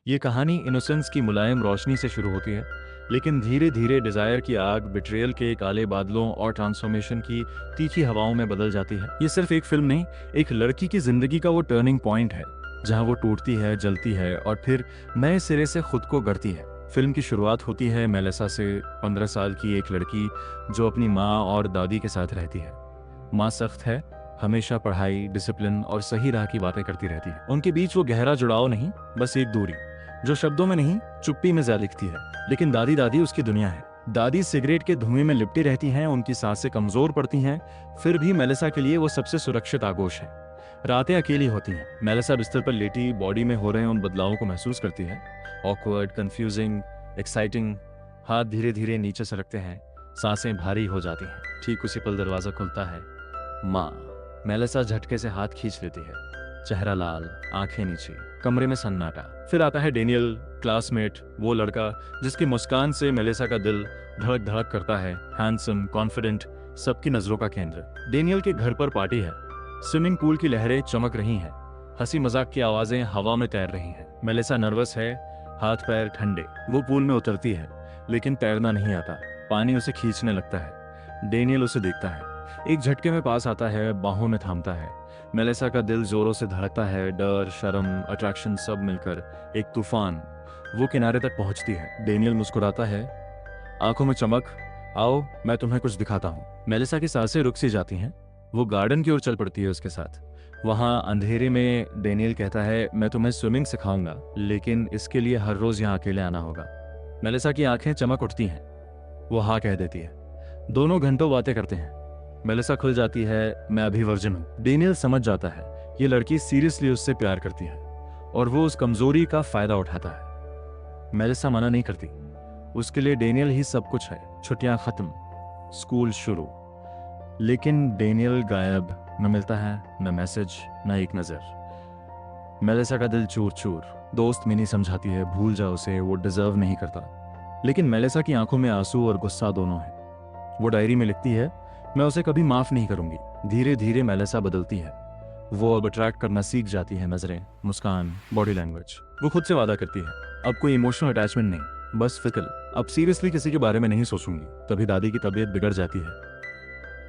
ये कहानी इनोसेंस की मुलायम रोशनी से शुरू होती है, लेकिन धीरे धीरे डिजायर की आग, बिट्रेयल के काले बादलों और ट्रांसफॉर्मेशन की तीखी हवाओं में बदल जाती है। ये सिर्फ एक फिल्म नहीं, एक लड़की की जिंदगी का वो टर्निंग पॉइंट है जहां वो टूटती है, जलती है और फिर नए सिरे से खुद को गढ़ती है। फिल्म की शुरुआत होती है मेलिसा से, 15 साल की एक लड़की जो अपनी माँ और दादी के साथ रहती है। माँ सख्त है, हमेशा पढ़ाई, डिसिप्लिन और सही राह की बातें करती रहती है। उनके बीच वो गहरा जुड़ाव नहीं, बस एक दूरी जो शब्दों में नहीं, चुप्पी में ज्यादा दिखती है। लेकिन दादी उसकी दुनिया है। दादी सिगरेट के धुएं में लिपटी रहती हैं, उनकी सांसें कमजोर पड़ती हैं, फिर भी मेलिसा के लिए वो सबसे सुरक्षित आगोश है। रातें अकेली होती हैं। मेलिसा बिस्तर पर लेटी बॉडी में हो रहे उन बदलावों को महसूस करती है। Awkward, confusing, exciting. हाथ धीरे धीरे नीचे सरकते हैं, सांसें भारी हो जाती हैं। ठीक उसी पल दरवाजा खुलता है। माँ। मेलिसा झटके से हाथ खींच लेती है। चेहरा लाल, आंखें नीचे, कमरे में सन्नाटा। फिर आता है डेनियल, क्लासमेट, वो लड़का जिसकी मुस्कान से मेलिसा का दिल धड़क धड़क करता है। हैंडसम, कॉन्फिडेंट, सबकी नजरों का केंद्र। डेनियल के घर पर पार्टी है। स्विमिंग पूल की लहरें चमक रही हैं, हंसी मजाक की आवाजें हवा में तैर रही हैं। मेलिसा नर्वस है, हाथ पैर ठंडे। वो पूल में उतरती है, लेकिन तैरना नहीं आता। पानी उसे खींचने लगता है। डेनियल उसे देखता है, एक झटके में पास आता है, बाहों में थामता है। मेलिसा का दिल जोरों से धड़कता है। डर, शर्म, अट्रैक्शन सब मिलकर एक तूफान। वो किनारे तक पहुंचती है। डेनियल मुस्कुराता है, आंखों में चमक। आओ, मैं तुम्हें कुछ दिखाता हूँ। मेलिसा की सांसें रुक सी जाती हैं। वो गार्डन की ओर चल पड़ती है उसके साथ। वहां अंधेरे में डेनियल कहता है, मैं तुम्हें स्विमिंग सिखाऊंगा, लेकिन इसके लिए हर रोज यहाँ अकेले आना होगा। मेलिसा की आंखें चमक उठती हैं। वो हाँ कह देती है। दोनों घंटों बातें करते हैं। मेलिसा खुल जाती है, मैं अभी वर्जिन हूँ। डेनियल समझ जाता है ये लड़की सीरियसली उससे प्यार करती है और वो उस कमजोरी का फायदा उठाता है। मेलिसा मना नहीं करती। उसके लिए डेनियल ही सब कुछ है। छुट्टियां खत्म, स्कूल शुरू, लेकिन डेनियल गायब। न मिलता है, न मैसेज, न एक नजर। मेलिसा का दिल चूर चूर। दोस्त मिनी समझाती है, भूल जा उसे, वो डिजर्व नहीं करता। लेकिन मेलिसा की आंखों में आंसू और गुस्सा दोनों है। वो डायरी में लिखती है, मैं उसे कभी माफ नहीं करूंगी। धीरे धीरे मेलिसा बदलती है। वो अब अट्रैक्ट करना सीख जाती है। नजरें, मुस्कान, बॉडी लैंग्वेज। वो खुद से वादा करती है, अब कोई इमोशनल अटैचमेंट नहीं, बस फिक्र। अब सीरियसली किसी के बारे में नहीं सोचूंगी। तभी दादी की तबीयत बिगड़ जाती है।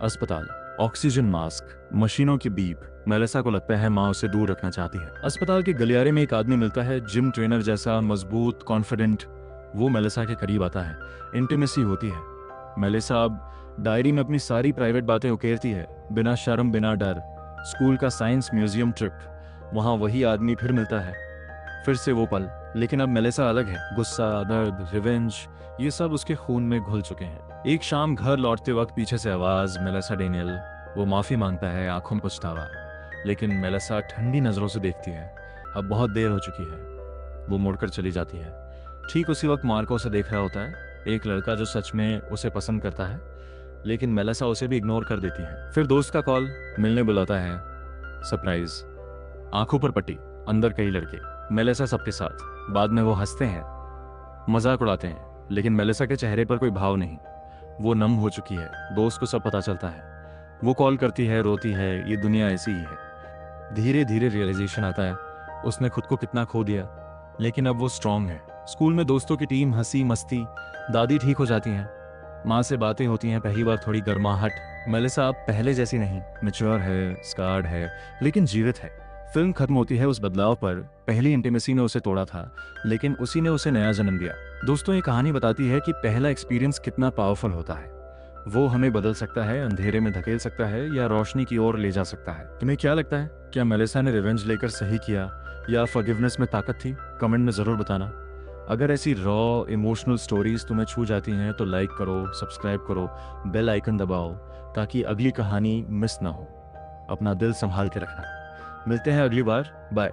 अस्पताल, ऑक्सीजन मास्क, मशीनों की बीप। मेलिसा को लगता है माँ उसे दूर रखना चाहती है। अस्पताल के गलियारे में एक आदमी मिलता है, जिम ट्रेनर जैसा, मजबूत, कॉन्फिडेंट। वो मेलिसा के करीब आता है। इंटीमेसी होती है। मेलिसा अब डायरी में अपनी सारी प्राइवेट बातें उकेरती है, बिना शर्म, बिना डर। स्कूल का साइंस म्यूजियम ट्रिप, वहां वही आदमी फिर मिलता है। फिर से वो पल, लेकिन अब मेलिसा अलग है। गुस्सा, दर्द, रिवेंज, ये सब उसके खून में घुल चुके हैं। एक शाम घर लौटते वक्त पीछे से आवाज, मेलिसा, डेनियल। वो माफी मांगता है, आंखों में पछतावा। लेकिन मेलिसा ठंडी नजरों से देखती है, अब बहुत देर हो चुकी है। वो मुड़कर चली जाती है। ठीक उसी वक्त मार्को उसे देख रहा होता है, एक लड़का जो सच में उसे पसंद करता है, लेकिन मेलिसा उसे भी इग्नोर कर देती है। फिर दोस्त का कॉल, मिलने बुलाता है। सरप्राइज, आंखों पर पट्टी, अंदर कई लड़के, मेलिसा सबके साथ। बाद में वो हंसते हैं, मजाक उड़ाते हैं, लेकिन मेलिसा के चेहरे पर कोई भाव नहीं। वो नम हो चुकी है। दोस्त को सब पता चलता है। वो कॉल करती है, रोती है, ये दुनिया ऐसी ही है। धीरे धीरे रियलाइजेशन आता है उसने खुद को कितना खो दिया, लेकिन अब वो स्ट्रांग है। स्कूल में दोस्तों की टीम, हंसी मस्ती। दादी ठीक हो जाती हैं, माँ से बातें होती हैं, पहली बार थोड़ी गर्माहट। मेलिसा अब पहले जैसी नहीं, मैच्योर है, स्कार्ड है, लेकिन जीवित है। फिल्म खत्म होती है उस बदलाव पर। पहली इंटीमेसी ने उसे तोड़ा था, लेकिन उसी ने उसे नया जन्म दिया। दोस्तों, ये कहानी बताती है कि पहला एक्सपीरियंस कितना पावरफुल होता है। वो हमें बदल सकता है, अंधेरे में धकेल सकता है या रोशनी की ओर ले जा सकता है। तुम्हें क्या लगता है, क्या मेलिसा ने रिवेंज लेकर सही किया या फॉरगिवनेस में ताकत थी? कमेंट में जरूर बताना। अगर ऐसी रॉ इमोशनल स्टोरीज तुम्हें छू जाती हैं तो लाइक करो, सब्सक्राइब करो, बेल आइकन दबाओ ताकि अगली कहानी मिस ना हो। अपना दिल संभाल के रखना। मिलते हैं अगली बार। बाय।